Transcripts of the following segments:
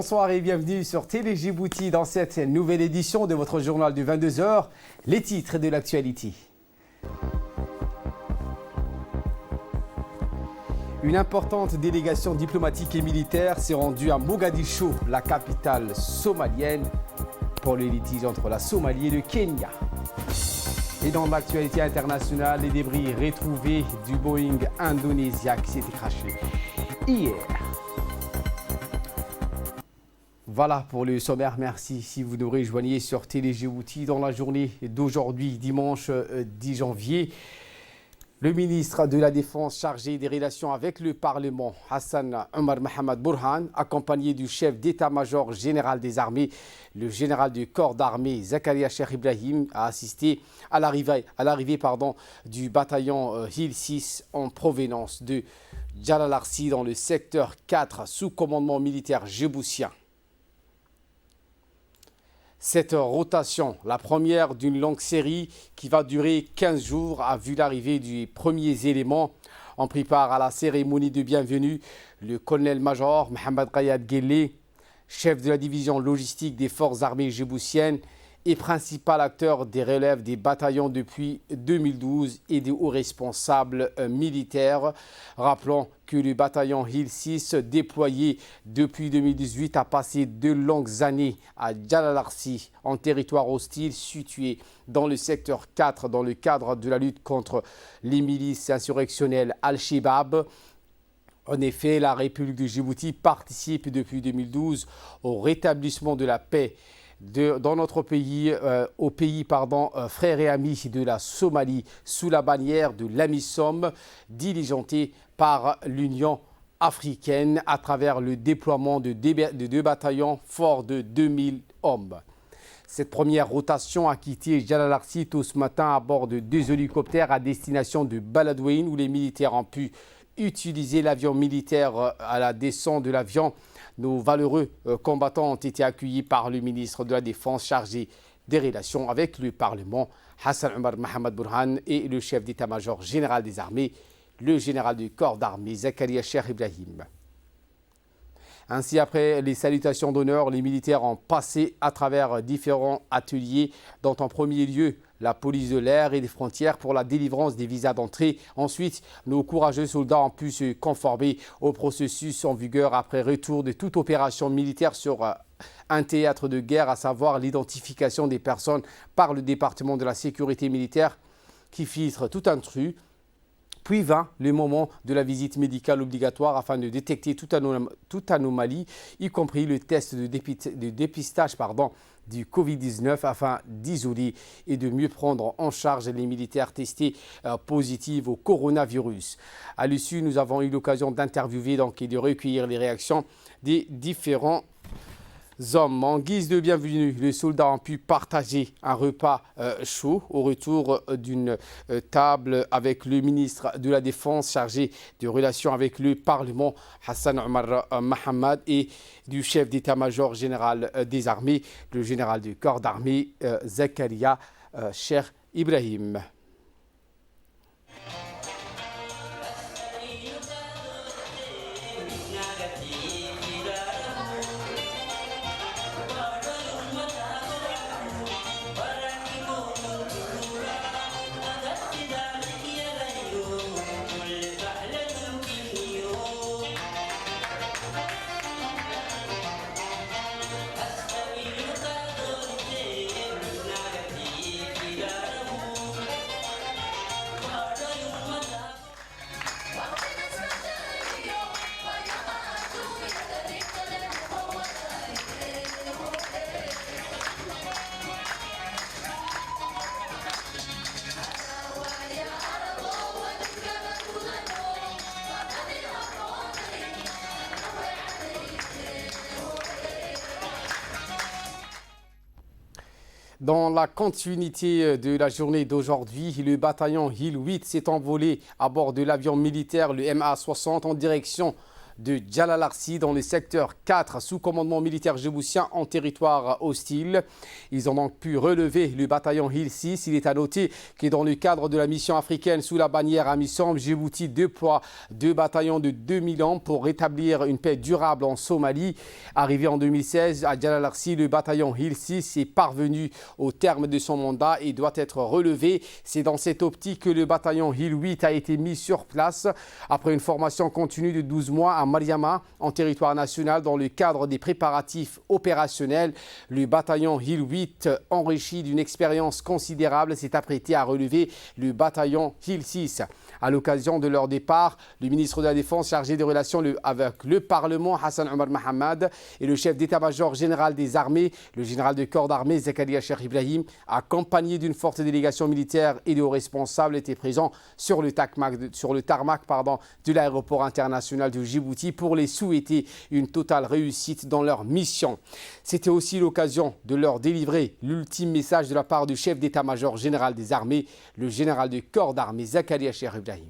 Bonsoir et bienvenue sur Télé Djibouti dans cette nouvelle édition de votre journal de 22 h, les titres de l'actualité. Une importante délégation diplomatique et militaire s'est rendue à Mogadiscio, la capitale somalienne, pour le litige entre la Somalie et le Kenya. Et dans l'actualité internationale, les débris retrouvés du Boeing indonésien qui s'était crashé hier. Voilà pour le sommaire. Merci si vous nous rejoignez sur Télé Djibouti dans la journée d'aujourd'hui, dimanche 10 janvier. Le ministre de la Défense chargé des relations avec le Parlement, Hassan Omar Mohamed Burhan, accompagné du chef d'état-major général des armées, le général du corps d'armée Zakaria Cheikh Ibrahim, a assisté à l'arrivée du bataillon Hill 6 en provenance de Djalalarsi dans le secteur 4 sous commandement militaire djiboutien. Cette rotation, la première d'une longue série qui va durer 15 jours, a vu l'arrivée des premiers éléments. On prépare à la cérémonie de bienvenue le colonel-major Mohamed Rayad Ghelle, chef de la division logistique des forces armées djiboutiennes et principal acteur des relèves des bataillons depuis 2012 et des hauts responsables militaires. Rappelons que le bataillon Hill 6, déployé depuis 2018, a passé 2 longues années à Djalalarsi, en territoire hostile situé dans le secteur 4, dans le cadre de la lutte contre les milices insurrectionnelles Al-Shabaab. En effet, la République de Djibouti participe depuis 2012 au rétablissement de la paix dans notre pays, au pays frères et amis de la Somalie, sous la bannière de l'AMISOM, diligenté par l'Union africaine à travers le déploiement de 2 bataillons forts de 2000 hommes. Cette première rotation a quitté Djalalarsi tôt ce matin à bord de 2 hélicoptères à destination de Baladweyne, où les militaires ont pu utiliser l'avion militaire à la descente de l'avion. Nos valeureux combattants ont été accueillis par le ministre de la Défense chargé des relations avec le Parlement, Hassan Omar Mohamed Burhan, et le chef d'état-major général des armées, le général du corps d'armée Zakaria Cheikh Ibrahim. Ainsi, après les salutations d'honneur, les militaires ont passé à travers différents ateliers, dont en premier lieu la police de l'air et des frontières pour la délivrance des visas d'entrée. Ensuite, nos courageux soldats ont pu se conformer au processus en vigueur après retour de toute opération militaire sur un théâtre de guerre, à savoir l'identification des personnes par le département de la sécurité militaire qui filtre tout intrus. Puis vint le moment de la visite médicale obligatoire afin de détecter toute anomalie, y compris le test de dépistage du Covid-19 afin d'isoler et de mieux prendre en charge les militaires testés positifs au coronavirus. À l'issue, nous avons eu l'occasion d'interviewer et de recueillir les réactions des différents hommes. En guise de bienvenue, les soldats ont pu partager un repas chaud au retour d'une table avec le ministre de la Défense chargé des relations avec le Parlement, Hassan Omar Mohamed, et du chef d'état-major général des armées, le général du corps d'armée Zakaria Cheikh Ibrahim. Dans la continuité de la journée d'aujourd'hui, le bataillon Hill 8 s'est envolé à bord de l'avion militaire, le MA-60, en direction de Djalalarsi dans le secteur 4 sous commandement militaire djiboutien en territoire hostile. Ils ont donc pu relever le bataillon Hill 6. Il est à noter que dans le cadre de la mission africaine sous la bannière AMISOM, Djibouti déploie 2 bataillons de 2000 hommes pour rétablir une paix durable en Somalie. Arrivé en 2016 à Djalalarsi, le bataillon Hill 6 est parvenu au terme de son mandat et doit être relevé. C'est dans cette optique que le bataillon Hill 8 a été mis sur place après une formation continue de 12 mois à Mariama, en territoire national, dans le cadre des préparatifs opérationnels. Le bataillon Hill 8, enrichi d'une expérience considérable, s'est apprêté à relever le bataillon Hill 6. À l'occasion de leur départ, le ministre de la Défense chargé des relations avec le Parlement, Hassan Omar Mohamed, et le chef d'état-major général des armées, le général de corps d'armée, Zakaria Cheikh Ibrahim, accompagné d'une forte délégation militaire et de hauts responsables, étaient présents sur le tarmac de l'aéroport international de Djibouti pour les souhaiter une totale réussite dans leur mission. C'était aussi l'occasion de leur délivrer l'ultime message de la part du chef d'état-major général des armées, le général de corps d'armée, Zakaria Cheikh Ibrahim.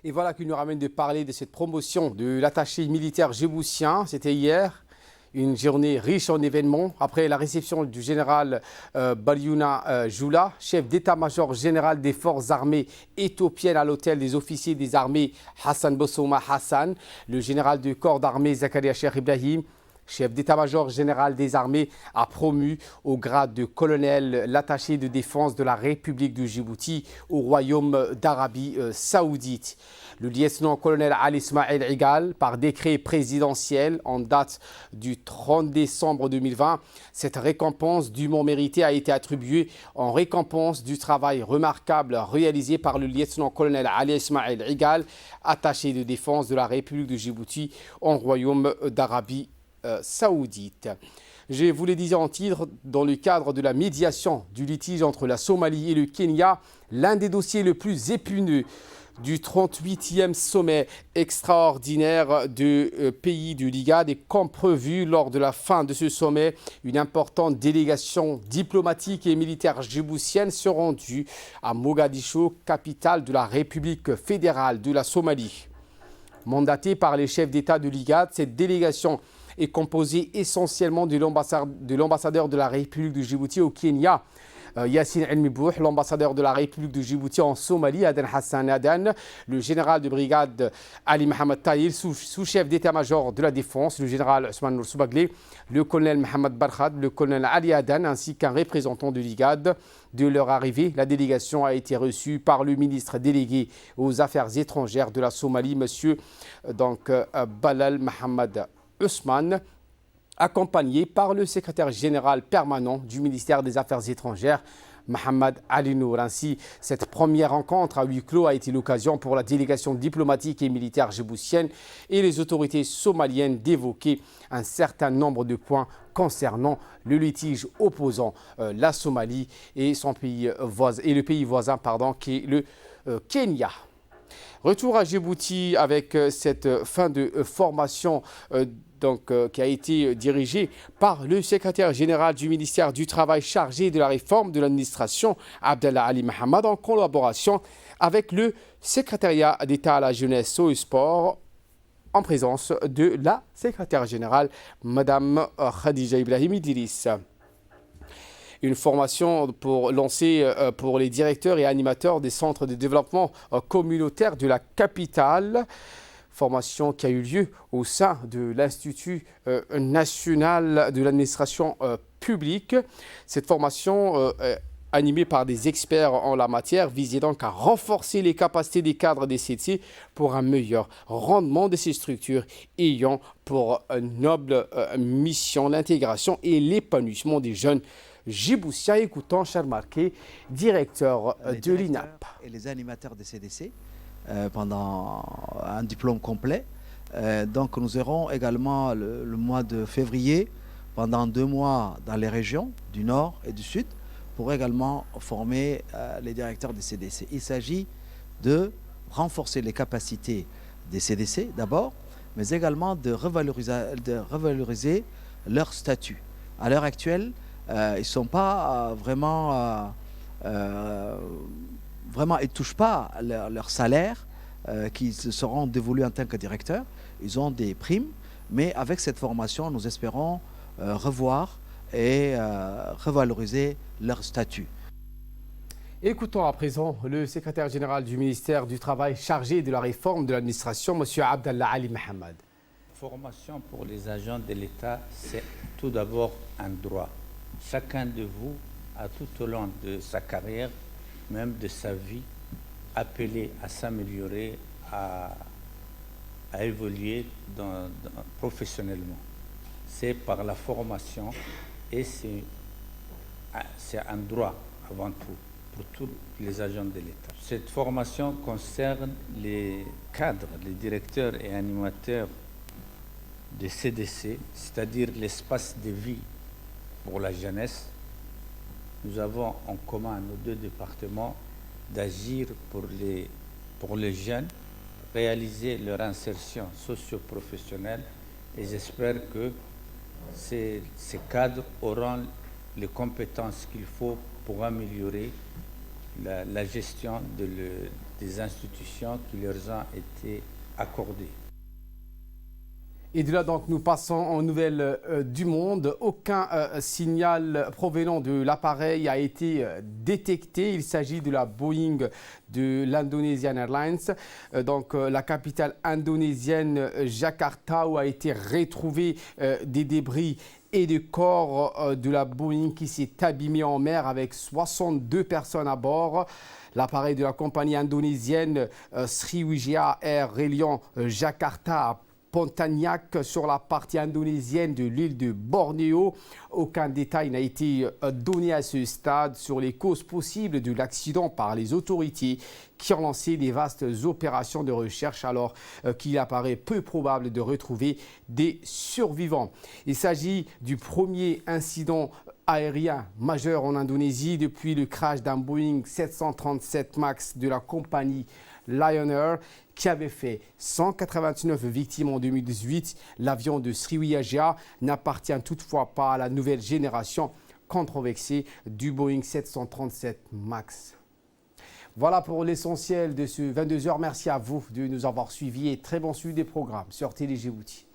Et voilà qui nous ramène de parler de cette promotion de l'attaché militaire djiboutien. C'était hier, une journée riche en événements. Après la réception du général Baliouna Joula, chef d'état-major général des forces armées éthiopiennes à l'hôtel des officiers des armées Hassan Bossouma Hassan, le général de corps d'armée Zakaria Cheikh Ibrahim, chef d'état-major général des armées, a promu au grade de colonel l'attaché de défense de la République du Djibouti au Royaume d'Arabie Saoudite. Le lieutenant-colonel Ali Ismail Igal, par décret présidentiel en date du 30 décembre 2020, cette récompense dûment méritée a été attribuée en récompense du travail remarquable réalisé par le lieutenant-colonel Ali Ismail Igal, attaché de défense de la République du Djibouti au Royaume d'Arabie Saoudite. Je vous le disais en titre, dans le cadre de la médiation du litige entre la Somalie et le Kenya, l'un des dossiers les plus épineux du 38e sommet extraordinaire de pays du l'IGAD, et comme prévu lors de la fin de ce sommet, une importante délégation diplomatique et militaire djiboutienne se rendue à Mogadiscio, capitale de la République fédérale de la Somalie. Mandatée par les chefs d'État de l'IGAD, cette délégation est composée essentiellement de l'ambassadeur de la République du Djibouti au Kenya, Yassine El-Mibouh, l'ambassadeur de la République du Djibouti en Somalie, Aden Hassan Aden, le général de brigade Ali Mohamed Tahir, sous-chef d'état-major de la Défense, le général Ousmane Nour Soubaglé, le colonel Mohamed Barkhad, le colonel Ali Aden, ainsi qu'un représentant de l'IGAD. De leur arrivée, la délégation a été reçue par le ministre délégué aux Affaires étrangères de la Somalie, M. Balal Mohamed Ousmane, accompagné par le secrétaire général permanent du ministère des Affaires étrangères, Mohamed Ali Nour. Ainsi, cette première rencontre à huis clos a été l'occasion pour la délégation diplomatique et militaire djiboutienne et les autorités somaliennes d'évoquer un certain nombre de points concernant le litige opposant la Somalie et le pays voisin qui est le Kenya. Retour à Djibouti avec cette fin de formation qui a été dirigée par le secrétaire général du ministère du Travail chargé de la réforme de l'administration, Abdallah Ali Mohamed, en collaboration avec le secrétariat d'État à la jeunesse et au sport, en présence de la secrétaire générale, Madame Khadija Ibrahim Idriss. Une formation lancée pour les directeurs et animateurs des centres de développement communautaire de la capitale. Formation qui a eu lieu au sein de l'Institut national de l'administration publique. Cette formation animée par des experts en la matière visait donc à renforcer les capacités des cadres des CT pour un meilleur rendement de ces structures ayant pour noble mission l'intégration et l'épanouissement des jeunes djiboutiens. Écoutons Charles Marquet, directeur de l'INAP. Et les animateurs des CDC pendant un diplôme complet Donc nous aurons également le mois de février, pendant 2 mois dans les régions du Nord et du Sud, pour également former les directeurs des CDC. Il s'agit de renforcer les capacités des CDC d'abord, mais également de revaloriser leur statut. À l'heure actuelle, ils ne sont pas vraiment, ils ne touchent pas leur salaire qui se seront dévolus en tant que directeur. Ils ont des primes, mais avec cette formation, nous espérons revoir et revaloriser leur statut. Écoutons à présent le secrétaire général du ministère du Travail chargé de la réforme de l'administration, M. Abdallah Ali Mohamed. Formation pour les agents de l'État, c'est tout d'abord un droit. Chacun de vous a tout au long de sa carrière, même de sa vie, appelé à s'améliorer, à évoluer professionnellement. C'est par la formation et c'est un droit avant tout pour tous les agents de l'État. Cette formation concerne les cadres, les directeurs et animateurs de CDC, c'est-à-dire l'espace de vie pour la jeunesse. Nous avons en commun, nos 2 départements, d'agir pour les jeunes, réaliser leur insertion socio-professionnelle, et j'espère que ces cadres auront les compétences qu'il faut pour améliorer la gestion des institutions qui leur ont été accordées. Et de là, donc, nous passons aux nouvelles du monde. Aucun signal provenant de l'appareil a été détecté. Il s'agit de la Boeing de l'Indonesian Airlines. La capitale indonésienne, Jakarta, où a été retrouvé des débris et des corps de la Boeing qui s'est abîmé en mer avec 62 personnes à bord. L'appareil de la compagnie indonésienne Sriwijaya Air reliant Jakarta à Pontianak sur la partie indonésienne de l'île de Bornéo. Aucun détail n'a été donné à ce stade sur les causes possibles de l'accident par les autorités qui ont lancé des vastes opérations de recherche alors qu'il apparaît peu probable de retrouver des survivants. Il s'agit du premier incident aérien majeur en Indonésie depuis le crash d'un Boeing 737 MAX de la compagnie Lion Air qui avait fait 189 victimes en 2018. L'avion de Sriwijaya n'appartient toutefois pas à la nouvelle génération controversée du Boeing 737 MAX. Voilà pour l'essentiel de ce 22h. Merci à vous de nous avoir suivis et très bon suivi des programmes sur Télé Djibouti.